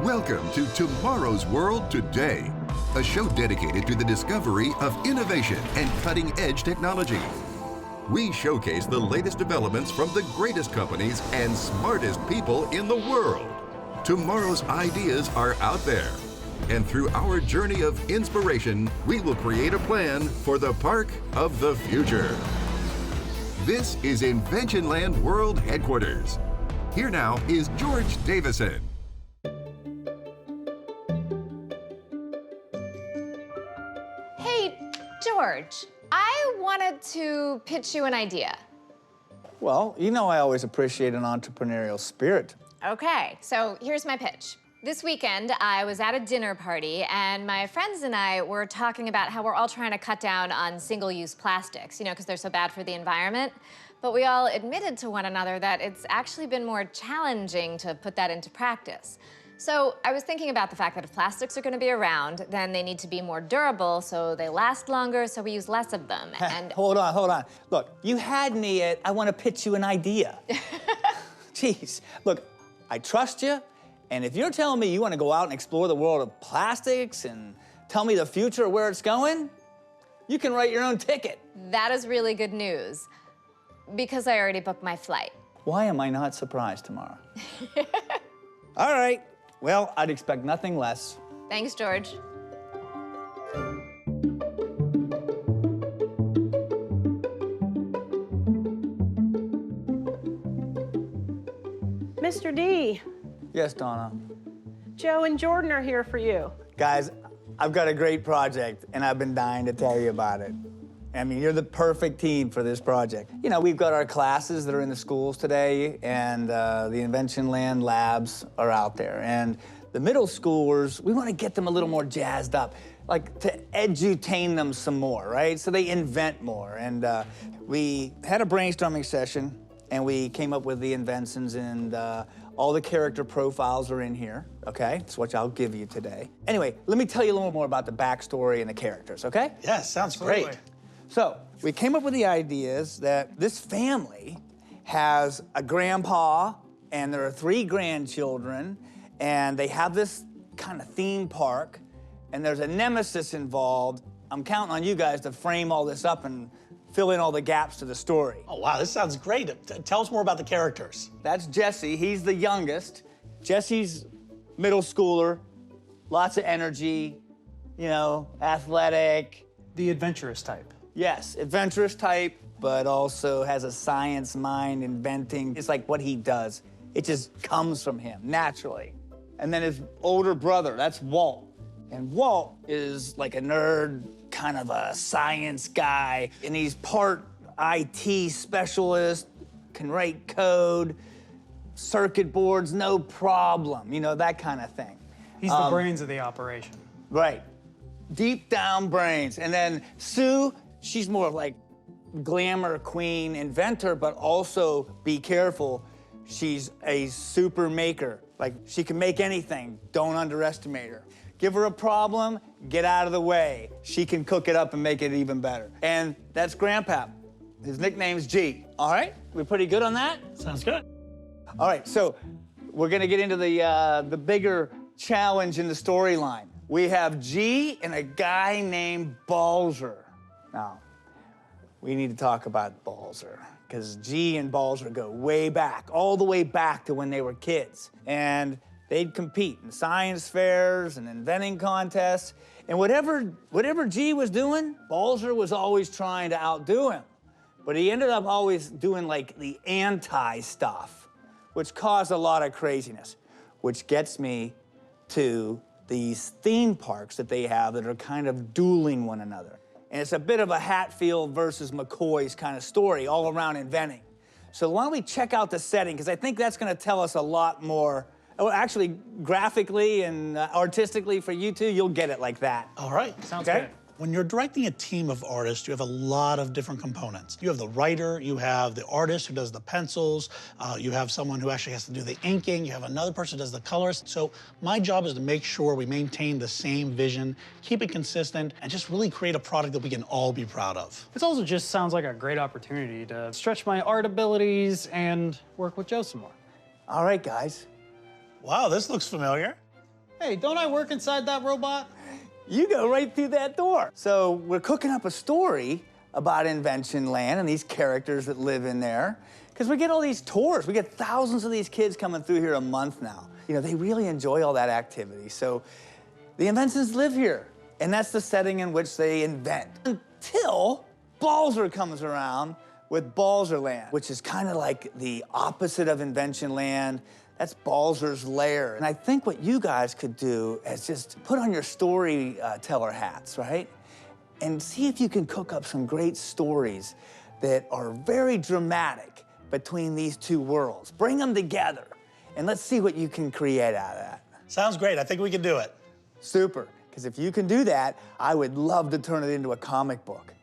Welcome to Tomorrow's World Today, a show dedicated to the discovery of innovation and cutting-edge technology. We showcase the latest developments from the greatest companies and smartest people in the world. Tomorrow's ideas are out there. And through our journey of inspiration, we will create a plan for the park of the future. This is Inventionland World Headquarters. Here now is George Davison. Hey, George, I wanted to pitch you an idea. Well, you know I always appreciate an entrepreneurial spirit. Okay, so here's my pitch. This weekend, I was at a dinner party, and my friends and I were talking about how we're all trying to cut down on single-use plastics, because they're so bad for the environment. But we all admitted to one another that it's actually been more challenging to put that into practice. So I was thinking about the fact that if plastics are going to be around, then they need to be more durable, so they last longer, so we use less of them. And Hold on. Look, you had me at, I want to pitch you an idea. Jeez, look, I trust you, and if you're telling me you want to go out and explore the world of plastics and tell me the future of where it's going, you can write your own ticket. that is really good news, because I already booked my flight. Why am I not surprised tomorrow? All right, well, I'd expect nothing less. Thanks, George. Mr. D, Yes, Donna. Joe and Jordan are here for you. Guys, I've got a great project, and I've been dying to tell you about it. I mean, you're the perfect team for this project. We've got our classes that are in the schools today, and the Inventionland labs are out there. And the middle schoolers, we want to get them a little more jazzed up, like to edutain them some more, right? So they invent more. And we had a brainstorming session, and we came up with the Inventsons, and all the character profiles are in here, okay? That's what I'll give you today. Anyway, let me tell you a little more about the backstory and the characters, okay? Yes, sounds great. So, we came up with the ideas that this family has a grandpa, and there are 3 grandchildren, and they have this kind of theme park, and there's a nemesis involved. I'm counting on you guys to frame all this up and fill in all the gaps to the story. Oh, wow, this sounds great. Tell us more about the characters. That's Jesse. He's the youngest. Jesse's middle schooler, lots of energy, athletic. The adventurous type. Yes, adventurous type, but also has a science mind, inventing. It's like what he does. It just comes from him, naturally. And then his older brother, that's Walt. And Walt is like a nerd, kind of a science guy, and he's part IT specialist, can write code, circuit boards, no problem, that kind of thing. He's the brains of the operation. Right. Deep down brains. And then Sue, she's more like glamour queen, inventor, but also, be careful, she's a super maker. Like, she can make anything. Don't underestimate her. Give her a problem, get out of the way. She can cook it up and make it even better. And that's Grandpap. His nickname's G. All right? We pretty good on that? Sounds good. All right, so we're gonna get into the bigger challenge in the storyline. We have G and a guy named Balzer. Now, we need to talk about Balzer, because G and Balzer go way back, all the way back to when they were kids. And they'd compete in science fairs and inventing contests. And whatever G was doing, Balzer was always trying to outdo him. But he ended up always doing like the anti-stuff, which caused a lot of craziness, which gets me to these theme parks that they have that are kind of dueling one another. And it's a bit of a Hatfield versus McCoy's kind of story all around inventing. So why don't we check out the setting, because I think that's gonna tell us a lot more. Well, actually, graphically and artistically for you two, you'll get it like that. All right. Sounds Okay. good. When you're directing a team of artists, you have a lot of different components. You have the writer, you have the artist who does the pencils, you have someone who actually has to do the inking, you have another person who does the colors. So my job is to make sure we maintain the same vision, keep it consistent, and just really create a product that we can all be proud of. This also just sounds like a great opportunity to stretch my art abilities and work with Joe some more. All right, guys. Wow, this looks familiar. Hey, don't I work inside that robot? You go right through that door. So we're cooking up a story about Invention Land and these characters that live in there. Because we get all these tours. We get thousands of these kids coming through here a month now. You know, they really enjoy all that activity. So the Inventsons live here. And that's the setting in which they invent. Until Balzer comes around with Balzer Land, which is kind of like the opposite of Invention Land. That's Balzer's lair. And I think what you guys could do is just put on your storyteller hats, right? And see if you can cook up some great stories that are very dramatic between these two worlds. Bring them together, and let's see what you can create out of that. Sounds great. I think we can do it. Super, because if you can do that, I would love to turn it into a comic book.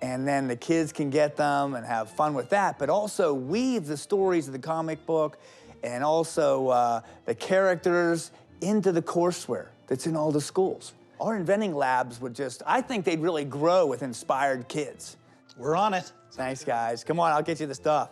And then the kids can get them and have fun with that, but also weave the stories of the comic book and also the characters into the courseware that's in all the schools. Our inventing labs would just, I think they'd really grow with inspired kids. We're on it. Thanks, guys. Come on, I'll get you the stuff.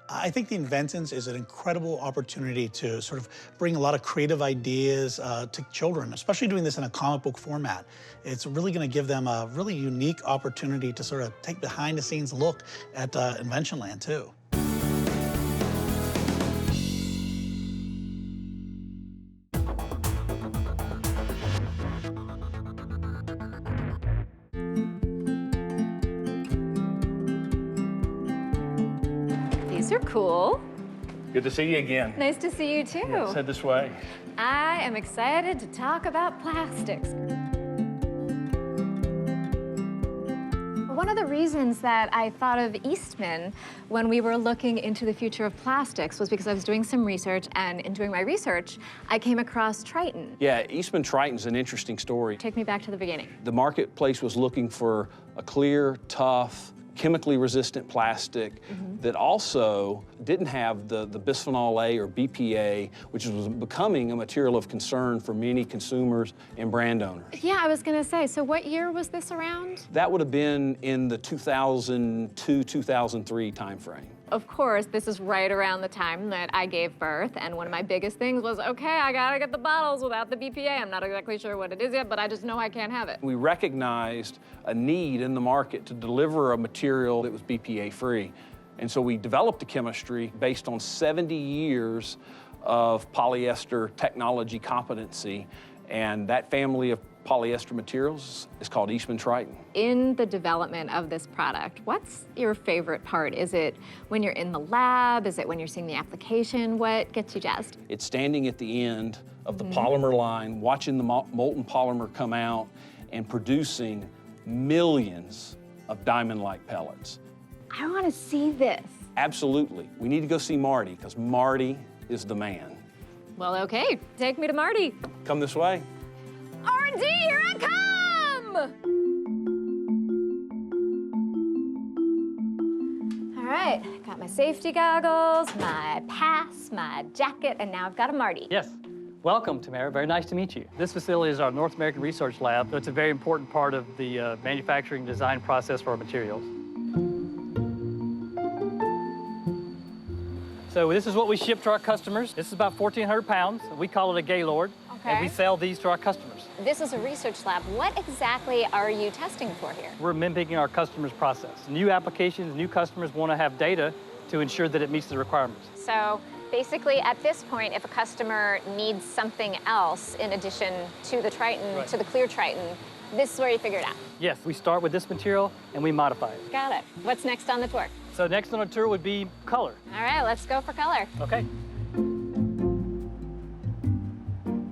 I think the Inventsons is an incredible opportunity to sort of bring a lot of creative ideas to children, especially doing this in a comic book format. It's really going to give them a really unique opportunity to sort of take behind-the-scenes look at Invention Land, too. These are cool. Good to see you again. Nice to see you too. Let's head this way. I am excited to talk about plastics. One of the reasons that I thought of Eastman when we were looking into the future of plastics was because I was doing some research, and in doing my research, I came across Triton. Yeah, Eastman Triton's an interesting story. Take me back to the beginning. The marketplace was looking for a clear, tough, chemically resistant plastic that also didn't have the bisphenol A or BPA, which was becoming a material of concern for many consumers and brand owners. Yeah, I was gonna say, so what year was this around? That would have been in the 2002, 2003 timeframe. Of course, this is right around the time that I gave birth, and one of my biggest things was, okay, I gotta get the bottles without the BPA. I'm not exactly sure what it is yet, but I just know I can't have it. We recognized a need in the market to deliver a material that was BPA-free. And so we developed a chemistry based on 70 years of polyester technology competency, and that family of polyester materials is called Eastman Triton. In the development of this product, what's your favorite part? Is it when you're in the lab? Is it when you're seeing the application? What gets you jazzed? It's standing at the end of the polymer line, watching the molten polymer come out and producing millions of diamond-like pellets. I want to see this. Absolutely. We need to go see Marty, because Marty is the man. Well, okay, take me to Marty. Come this way. R&D, here I come! All right, got my safety goggles, my pass, my jacket, and now I've got a Marty. Yes. Welcome, Tamara. Very nice to meet you. This facility is our North American Research Lab, so it's a very important part of the manufacturing design process for our materials. So this is what we ship to our customers. This is about 1,400 pounds. We call it a Gaylord, and we sell these to our customers. This is a research lab. What exactly are you testing for here? We're mimicking our customers' process. New applications, new customers want to have data to ensure that it meets the requirements. So basically, at this point, if a customer needs something else in addition to the Triton, to the clear Triton, this is where you figure it out. Yes, we start with this material and we modify it. Got it. What's next on the tour? So next on our tour would be color. All right, let's go for color. Okay.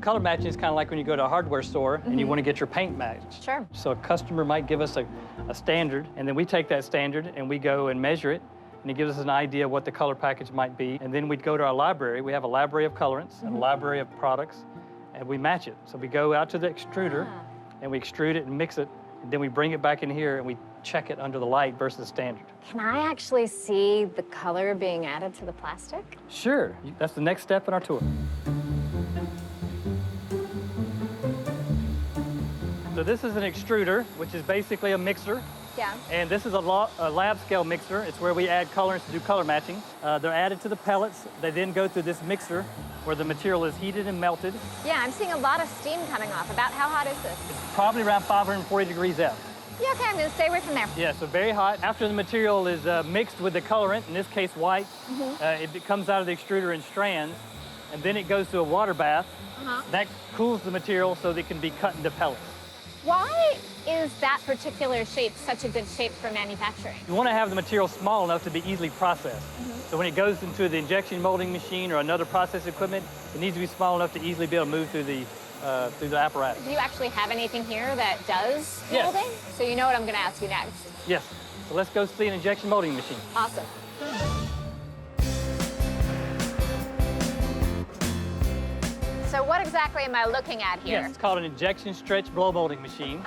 Color matching is kind of like when you go to a hardware store and you want to get your paint matched. Sure. So a customer might give us a standard, and then we take that standard and we go and measure it, and it gives us an idea of what the color package might be. And then we'd go to our library. We have a library of colorants and a library of products, and we match it. So we go out to the extruder, and we extrude it and mix it, and then we bring it back in here and we check it under the light versus standard. Can I actually see the color being added to the plastic? Sure. That's the next step in our tour. So this is an extruder, which is basically a mixer. Yeah. And this is a lab scale mixer. It's where we add colorants to do color matching. They're added to the pellets. They then go through this mixer where the material is heated and melted. Yeah, I'm seeing a lot of steam coming off. About how hot is this? Probably around 540 degrees F. Yeah, okay, I'm gonna stay away from there. Yeah, so very hot. After the material is mixed with the colorant, in this case white, it comes out of the extruder in strands, and then it goes to a water bath. That cools the material so that it can be cut into pellets. Why is that particular shape such a good shape for manufacturing? You want to have the material small enough to be easily processed. So when it goes into the injection molding machine or another process equipment, it needs to be small enough to easily be able to move through the apparatus. Do you actually have anything here that does Yes. molding? So you know what I'm gonna ask you next. Yes. So let's go see an injection molding machine. Awesome. So what exactly am I looking at here? Yes, it's called an injection stretch blow molding machine.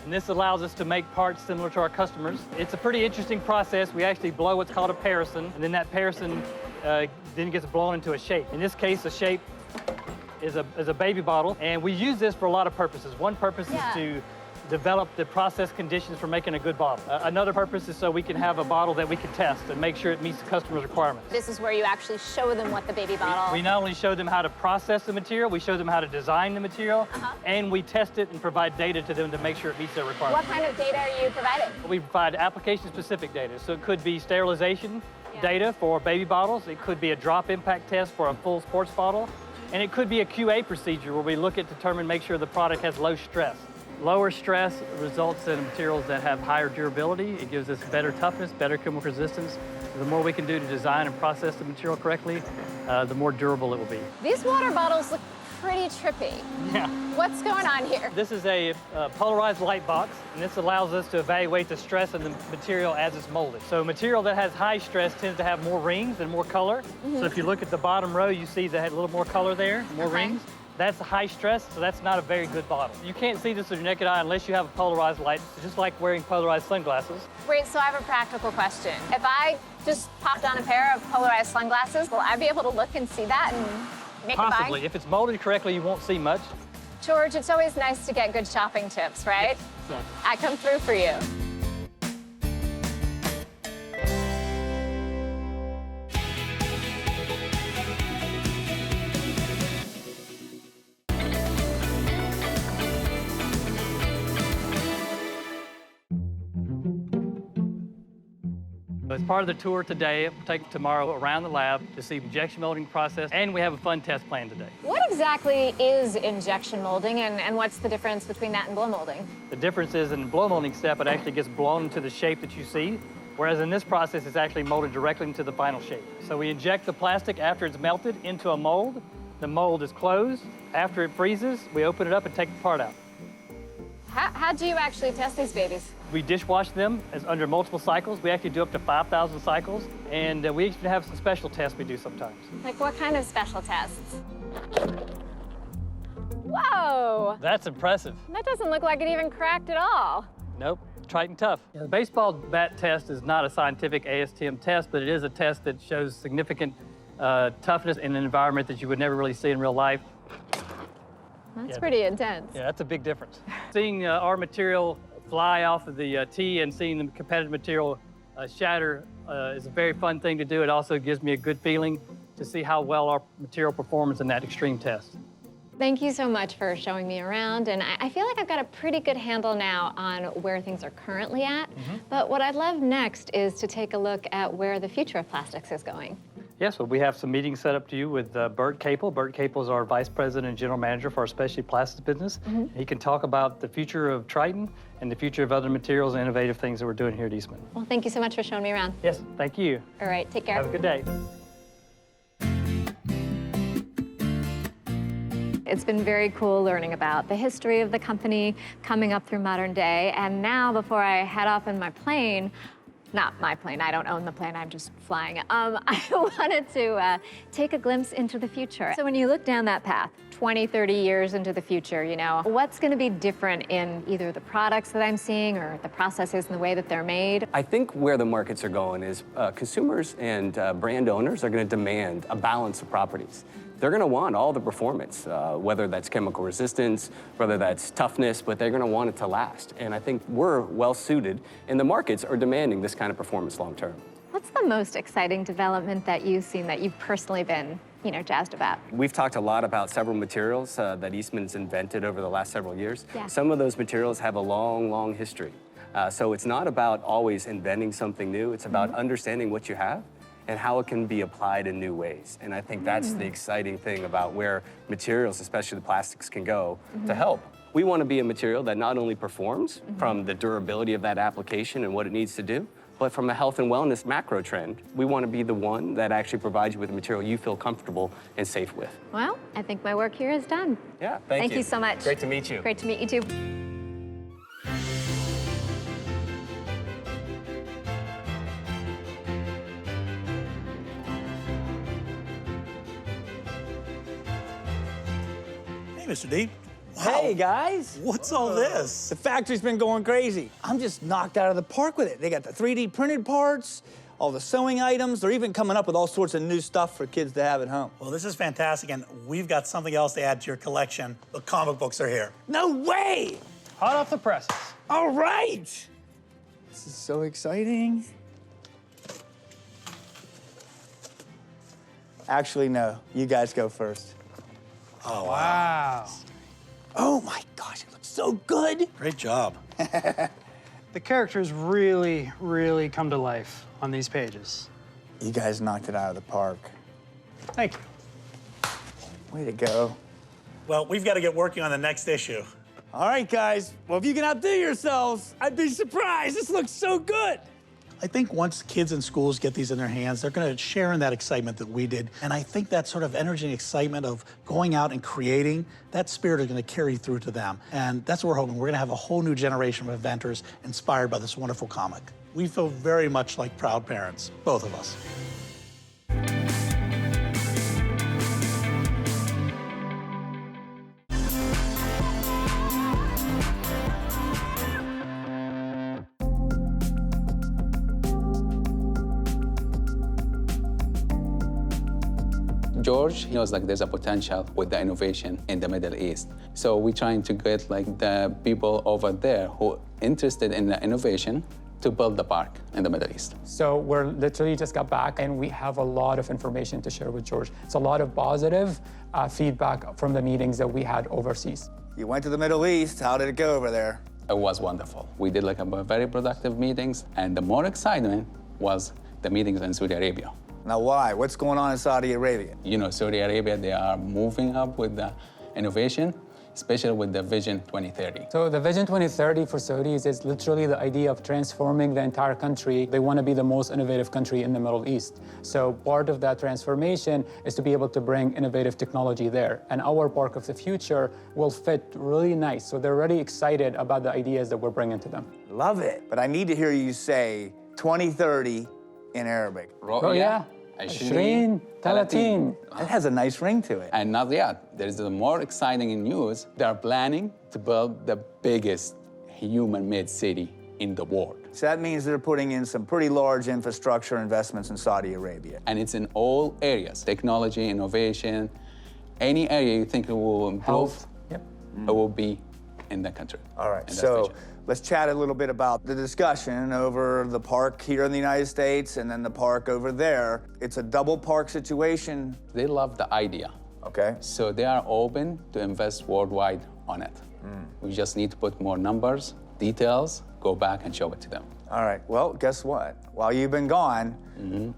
And this allows us to make parts similar to our customers. It's a pretty interesting process. We actually blow what's called a parison, and then that parison then gets blown into a shape. In this case, the shape is a baby bottle, and we use this for a lot of purposes. One purpose is to develop the process conditions for making a good bottle. Another purpose is so we can have a bottle that we can test and make sure it meets the customer's requirements. This is where you actually show them what the baby bottle... We not only show them how to process the material, we show them how to design the material, and we test it and provide data to them to make sure it meets their requirements. What kind of data are you providing? We provide application-specific data. So it could be sterilization data for baby bottles. It could be a drop impact test for a full sports bottle. And it could be a QA procedure where we look at, determine, make sure the product has low stress. Lower stress results in materials that have higher durability. It gives us better toughness, better chemical resistance. The more we can do to design and process the material correctly, the more durable it will be. These water bottles look pretty trippy. Yeah. What's going on here? This is a polarized light box, and this allows us to evaluate the stress of the material as it's molded. So material that has high stress tends to have more rings and more color. So if you look at the bottom row, you see that had a little more color there, more rings. That's high stress, so that's not a very good bottle. You can't see this with your naked eye unless you have a polarized light. It's just like wearing polarized sunglasses. Wait, so I have a practical question. If I just popped on a pair of polarized sunglasses, will I be able to look and see that and make a buy? Possibly. If it's molded correctly, you won't see much. George, it's always nice to get good shopping tips, right? Yes. I come through for you. As part of the tour today, we'll take tomorrow around the lab to see injection molding process, and we have a fun test plan today. What exactly is injection molding, and what's the difference between that and blow molding? The difference is in the blow molding step, it actually gets blown into the shape that you see, whereas in this process, it's actually molded directly into the final shape. So we inject the plastic after it's melted into a mold. The mold is closed. After it freezes, we open it up and take the part out. How do you actually test these babies? We dishwash them as under multiple cycles. We actually do up to 5,000 cycles, and we even have some special tests we do sometimes. Like what kind of special tests? Whoa! That's impressive. That doesn't look like it even cracked at all. Nope, Triton tough. The baseball bat test is not a scientific ASTM test, but it is a test that shows significant toughness in an environment that you would never really see in real life. That's pretty intense. Yeah, that's a big difference. Seeing our material fly off of the tee and seeing the competitive material shatter is a very fun thing to do. It also gives me a good feeling to see how well our material performs in that extreme test. Thank you so much for showing me around, and I feel like I've got a pretty good handle now on where things are currently at. But what I'd love next is to take a look at where the future of plastics is going. Yes, well, we have some meetings set up to you with Bert Capel. Bert Capel is our Vice President and General Manager for our specialty plastics business. He can talk about the future of Triton and the future of other materials and innovative things that we're doing here at Eastman. Well, thank you so much for showing me around. Yes, thank you. All right, take care. Have a good day. It's been very cool learning about the history of the company coming up through modern day. And now, before I head off in my plane, not my plane, I don't own the plane, I'm just flying. I wanted to take a glimpse into the future. So when you look down that path, 20, 30 years into the future, you know, what's gonna be different in either the products that I'm seeing or the processes and the way that they're made? I think where the markets are going is consumers and brand owners are gonna demand a balance of properties. they're going to want all the performance, whether that's chemical resistance, whether that's toughness, but they're going to want it to last. And I think we're well suited, and the markets are demanding this kind of performance long term. What's the most exciting development that you've seen that you've personally been, jazzed about? We've talked a lot about several materials that Eastman's invented over the last several years. Yeah. Some of those materials have a long, long history. So it's not about always inventing something new. It's about understanding what you have and how it can be applied in new ways. And I think that's the exciting thing about where materials, especially the plastics, can go to help. We want to be a material that not only performs from the durability of that application and what it needs to do, but from a health and wellness macro trend, we want to be the one that actually provides you with a material you feel comfortable and safe with. Well, I think my work here is done. Yeah, thank you. Thank you so much. Great to meet you. Great to meet you too. Hey, Mr. D. Wow. Hey, guys. What's all this? The factory's been going crazy. I'm just knocked out of the park with it. They got the 3D printed parts, all the sewing items. They're even coming up with all sorts of new stuff for kids to have at home. Well, this is fantastic, and we've got something else to add to your collection. The comic books are here. No way! Hot off the presses. All right! This is so exciting. Actually, no. You guys go first. Oh, wow. Wow. Oh my gosh, it looks so good. Great job. The characters really, really come to life on these pages. You guys knocked it out of the park. Thank you. Way to go. Well, we've got to get working on the next issue. All right, guys. Well, if you can outdo yourselves, I'd be surprised. This looks so good. I think once kids in schools get these in their hands, they're going to share in that excitement that we did. And I think that sort of energy and excitement of going out and creating, that spirit is going to carry through to them. And that's what we're hoping. We're going to have a whole new generation of inventors inspired by this wonderful comic. We feel very much like proud parents, both of us. George, he knows like there's a potential with the innovation in the Middle East. So we're trying to get like the people over there who are interested in the innovation to build the park in the Middle East. So we're literally just got back and we have a lot of information to share with George. It's a lot of positive feedback from the meetings that we had overseas. You went to the Middle East. How did it go over there? It was wonderful. We did like a very productive meetings, and the more excitement was the meetings in Saudi Arabia. Now, why? What's going on in Saudi Arabia? You know, Saudi Arabia, they are moving up with the innovation, especially with the Vision 2030. So the Vision 2030 for Saudis is literally the idea of transforming the entire country. They want to be the most innovative country in the Middle East. So part of that transformation is to be able to bring innovative technology there. And our Park of the Future will fit really nice. So they're really excited about the ideas that we're bringing to them. Love it. But I need to hear you say 2030 in Arabic. Oh, yeah. 20, 30. That has a nice ring to it. And not yet. There's the more exciting news. They are planning to build the biggest human-made city in the world. So that means they're putting in some pretty large infrastructure investments in Saudi Arabia. And it's in all areas, technology, innovation, any area you think it will improve, Health. Yep. it will be in the country. All right, in that so vision. let's chat a little bit about the discussion over the park here in the United States and then the park over there. It's a double park situation. They love the idea. Okay. So they are open to invest worldwide on it. We just need to put more numbers, details, go back and show it to them. All right, well, guess what? While you've been gone,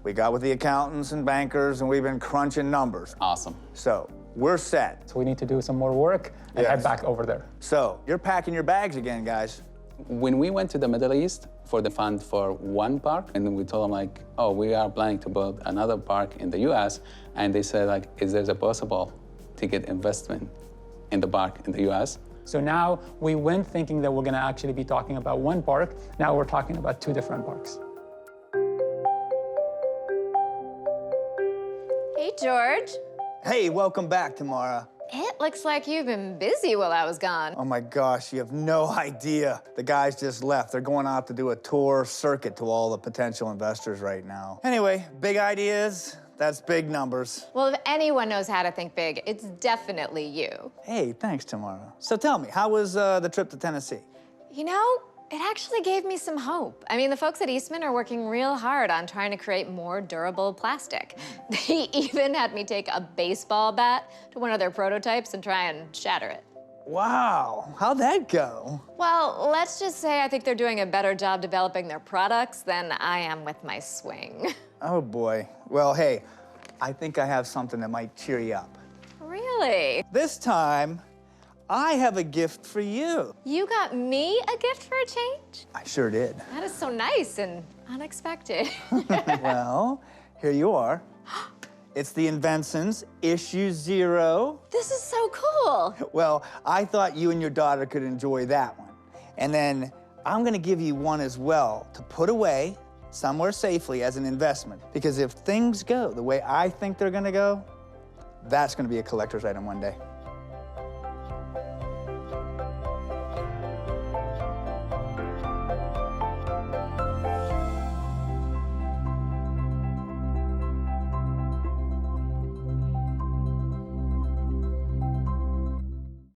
we got with the accountants and bankers and we've been crunching numbers. Awesome. So we're set. So we need to do some more work and head back over there. So you're packing your bags again, guys. When we went to the Middle East for the fund for one park, and then we told them like, oh, we are planning to build another park in the US, and they said like, is there a possible to get investment in the park in the US? So now we went thinking that we're going to actually be talking about one park. Now we're talking about two different parks. Hey, George. Hey, welcome back, Tamara. It looks like you've been busy while I was gone. Oh my gosh, you have no idea. The guys just left. They're going out to do a tour circuit to all the potential investors right now. Anyway, big ideas, That's big numbers. Well, if anyone knows how to think big, it's definitely you. Hey, thanks, Tamara. So tell me, how was the trip to Tennessee? You know, it actually gave me some hope. I mean, the folks at Eastman are working real hard on trying to create more durable plastic. They even had me take a baseball bat to one of their prototypes and try and shatter it. Wow, how'd that go? Well, let's just say I think they're doing a better job developing their products than I am with my swing. Oh boy. Well, hey, I think I have something that might cheer you up. Really? This time, I have a gift for you. You got me a gift for a change? I sure did. That is so nice and unexpected. Well, here you are. It's the Inventsons, issue 0. This is so cool. Well, I thought you and your daughter could enjoy that one. And then I'm gonna give you one as well to put away somewhere safely as an investment. Because if things go the way I think they're gonna go, that's gonna be a collector's item one day.